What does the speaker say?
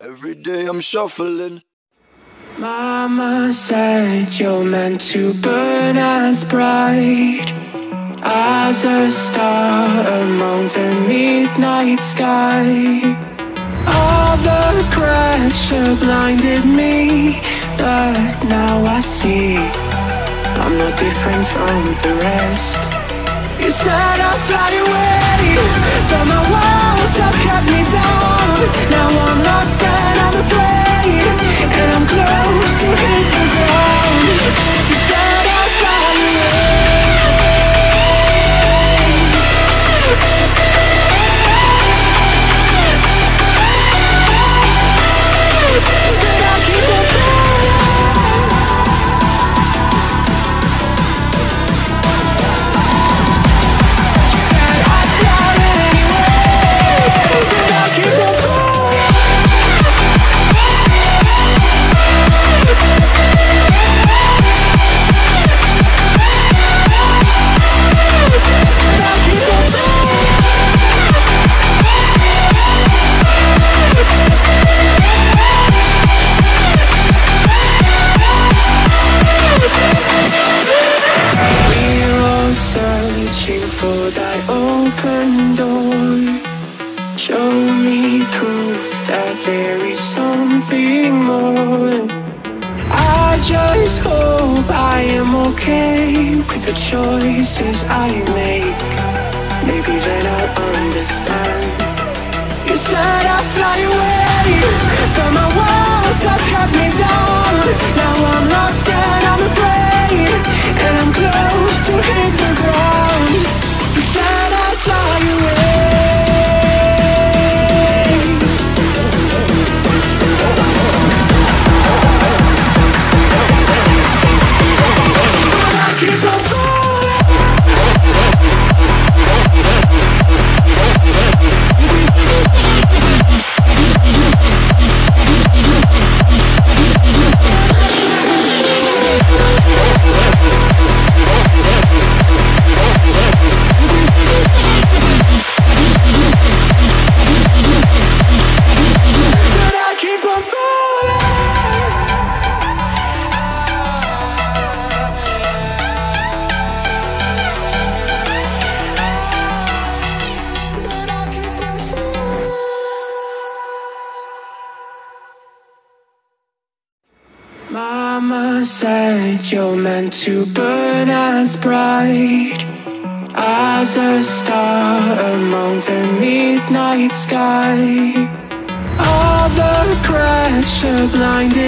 Every day I'm shuffling. Mama said you're meant to burn as bright as a star among the midnight sky. All the pressure blinded me, but now I see I'm not different from the rest. You said I'd fly away, but my walls have kept me down. Now I'm lost and I'm afraid, and I'm close to hit the ground. You said I'd fly away, but I keep on falling. She said I'd fly anyway, but I keep on falling. We're all searching for that open door. Show me proof that there is something more. I just hope I am okay with the choices I make. Maybe then I'll understand. You said I'd fly away, but my walls have kept me down. Now I'm lost and I'm afraid, and I'm close to hit the ground. You said I'd fly away, but I keep on falling. But I keep on falling. But I keep on falling. Mama said you're meant to burn as bright as a star among the midnight sky. All the pressure blinded